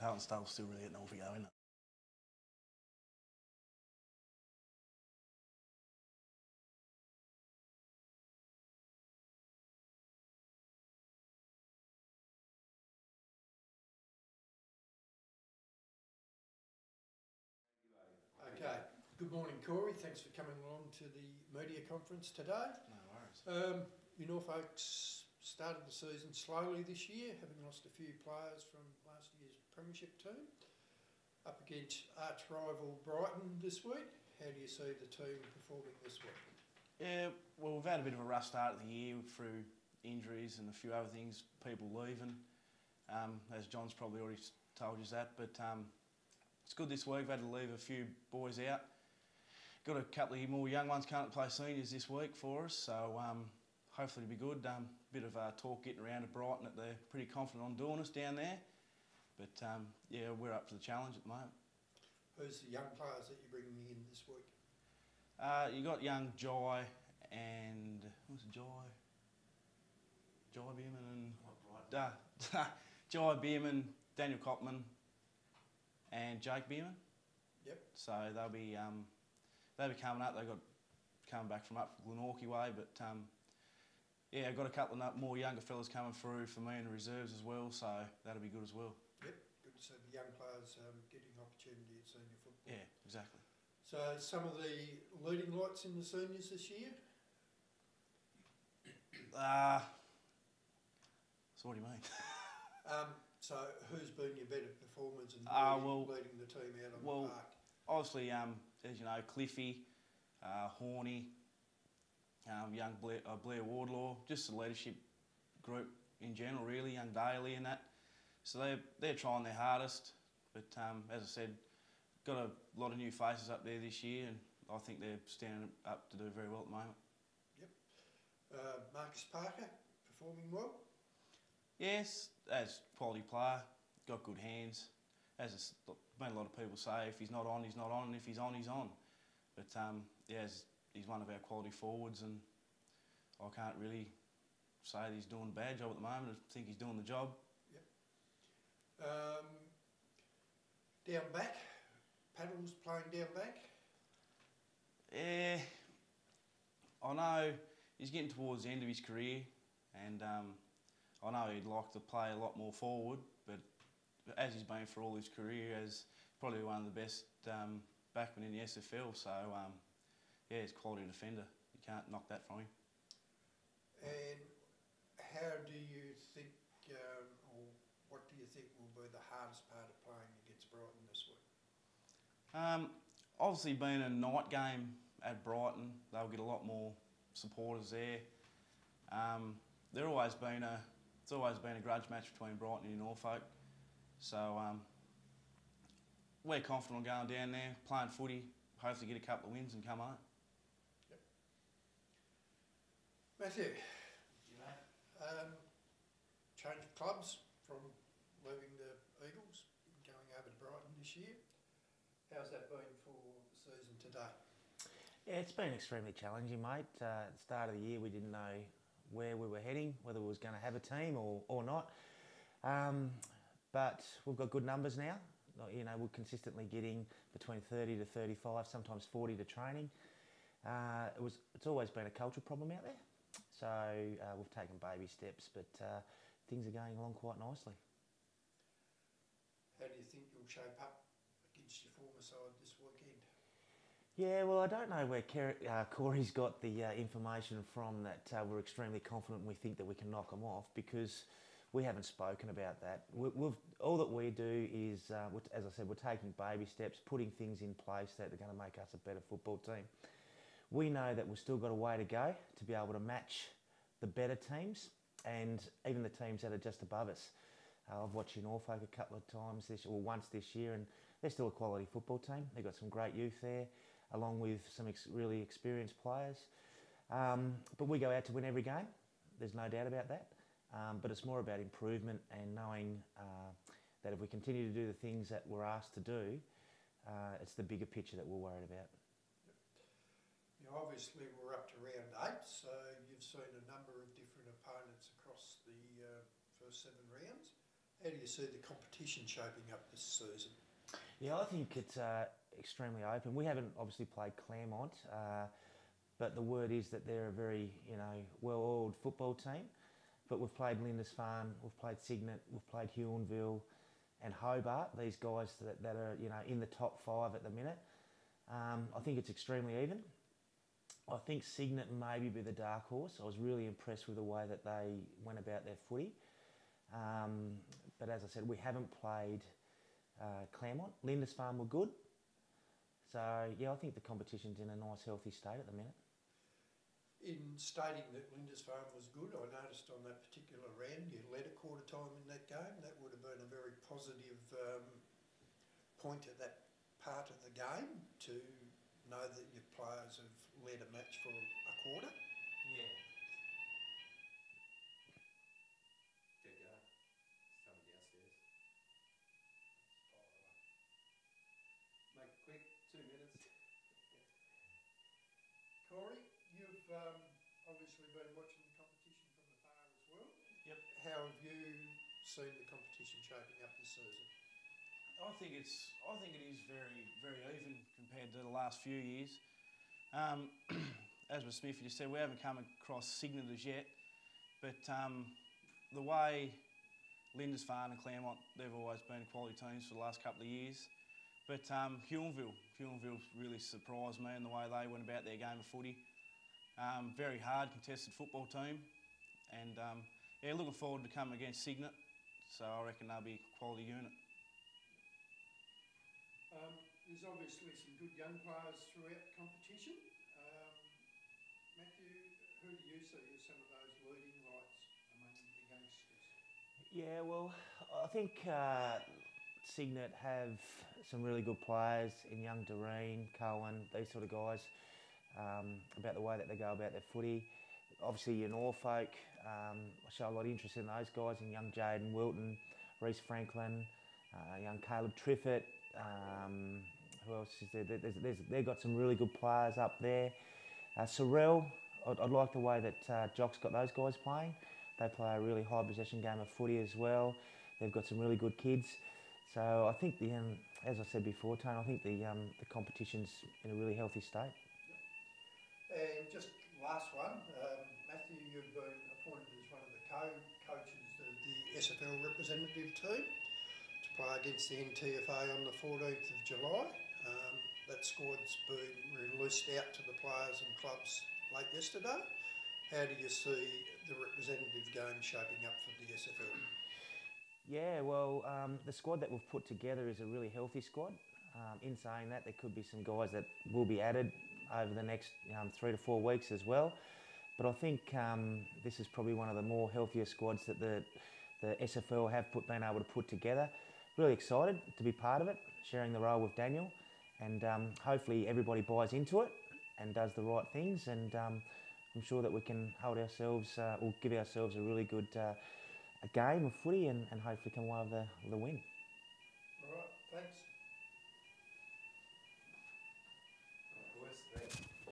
talent stuff's still really at Norfolk, isn't it? Okay, good morning Corey, thanks for coming along to the media conference today. No worries. Norfolk's started the season slowly this year, having lost a few players from last year's premiership team. Up against arch rival Brighton this week, how do you see the team performing this week? Yeah, well, we've had a bit of a rough start of the year through injuries and a few other things, people leaving. As John's probably already told you that, but it's good this week. We've had to leave a few boys out. Got a couple of more young ones coming to play seniors this week for us, so hopefully it'll be good. Bit of talk getting around to Brighton that they're pretty confident on doing us down there. But yeah, we're up for the challenge at the moment. Who's the young players that you're bringing in this week? You got young Jai and what's it, Jai Bierman and Jai Bierman, Daniel Copman, and Jake Bierman. Yep. So they'll be coming up. They got coming back from up Glenorchy way, but yeah, I've got a couple of more younger fellas coming through for me in the reserves as well. So that'll be good as well. Yep, good to see the young players getting opportunity at senior football. Yeah, exactly. So some of the leading lights in the seniors this year? So what do you mean? So who's been your better performers and leading the team out on the park? Obviously, as you know, Cliffy, Horny, young Blair Wardlaw, just the leadership group in general, really, young Daly and that. So they're trying their hardest, but as I said, got a lot of new faces up there this year, and I think they're standing up to do very well at the moment. Yep. Marcus Parker, performing well? Yes, as quality player, got good hands. As it's been a lot of people say, if he's not on, he's not on, and if he's on, he's on. But yeah, he's one of our quality forwards, and I can't really say that he's doing a bad job at the moment. I think he's doing the job. Yep. Down back, Paddles playing down back? Yeah, I know he's getting towards the end of his career, and I know he'd like to play a lot more forward, but as he's been for all his career, as probably one of the best backmen in the SFL, so yeah, he's a quality defender. You can't knock that from him. And how do you think, or what do you think will be the hardest part of playing against Brighton this week? Obviously, being a night game at Brighton, they'll get a lot more supporters there. It's always been a grudge match between Brighton and Norfolk, so we're confident on going down there, playing footy, hopefully get a couple of wins and come home. Yep. Matthew, change of clubs from leaving the Eagles, going over to Brighton this year. How's that been for the season today? Yeah, it's been extremely challenging, mate. At the start of the year, we didn't know where we were heading, whether we was going to have a team or not. But we've got good numbers now. You know, we're consistently getting between 30 to 35, sometimes 40 to training. It's always been a cultural problem out there. So we've taken baby steps, but things are going along quite nicely. How do you think you'll shape up against your former side this weekend? Yeah, well, I don't know where Corey's got the information from that we're extremely confident and we think that we can knock them off, because we haven't spoken about that. All that we do is, as I said, we're taking baby steps, putting things in place that are going to make us a better football team. We know that we've still got a way to go to be able to match the better teams and even the teams that are just above us. I've watched Norfolk a couple of times once this year, and they're still a quality football team. They've got some great youth there, along with some really experienced players. But we go out to win every game. There's no doubt about that. But it's more about improvement and knowing that if we continue to do the things that we're asked to do, it's the bigger picture that we're worried about. Now, obviously, we're up to round 8, so you've seen a number of different opponents across the first 7 rounds. How do you see the competition shaping up this season? Yeah, I think it's extremely open. We haven't obviously played Claremont, but the word is that they're a very, well-oiled football team. But we've played Lindisfarne, we've played Cygnet, we've played Huonville and Hobart, these guys that are, in the top 5 at the minute. I think it's extremely even. I think Cygnet maybe be the dark horse. I was really impressed with the way that they went about their footy. But as I said, we haven't played Claremont. Lindisfarne were good. So, yeah, I think the competition's in a nice, healthy state at the minute. In stating that Lindisfarne was good, I noticed on that particular round you led a quarter time in that game. That would have been a very positive point at that part of the game to know that your players have led a match for a quarter. Yeah. Get going. Someone downstairs. Make it quick, 2 minutes. Corey, you've obviously been watching the competition from afar as well. Yep. How have you seen the competition shaping up this season? I think it is very, very even compared to the last few years. As with Smith, you said, we haven't come across Cygnet as yet, but the way Lindisfarne and Claremont, they've always been quality teams for the last couple of years. But Huonville really surprised me in the way they went about their game of footy. Very hard contested football team, and yeah, looking forward to coming against Cygnet. So I reckon they'll be a quality unit. There's obviously some good young players throughout the competition. Matthew, who do you see as some of those leading lights among the youngsters? Yeah, well, I think Cygnet have some really good players in young Doreen, Cohen, these sort of guys, about the way that they go about their footy. Obviously, your Norfolk, I show a lot of interest in those guys, in young Jaden Wilton, Reece Franklin, young Caleb Triffett. Who else is there? They've got some really good players up there. Sorrel, I'd like the way that Jock's got those guys playing. They play a really high possession game of footy as well. They've got some really good kids. So I think as I said before, Tone, I think the competition's in a really healthy state. And just last one, Matthew, you've been appointed as one of the co-coaches of the SFL representative team to play against the NTFA on the 14th of July. That squad's been released out to the players and clubs late yesterday. How do you see the representative game shaping up for the SFL? Yeah, well, the squad that we've put together is a really healthy squad. In saying that, there could be some guys that will be added over the next 3 to 4 weeks as well. But I think this is probably one of the more healthier squads that the SFL have been able to put together. Really excited to be part of it, sharing the role with Daniel, and hopefully everybody buys into it and does the right things, and I'm sure that we can hold ourselves, or give ourselves a really good a game of footy and hopefully come away with the win. All right, thanks.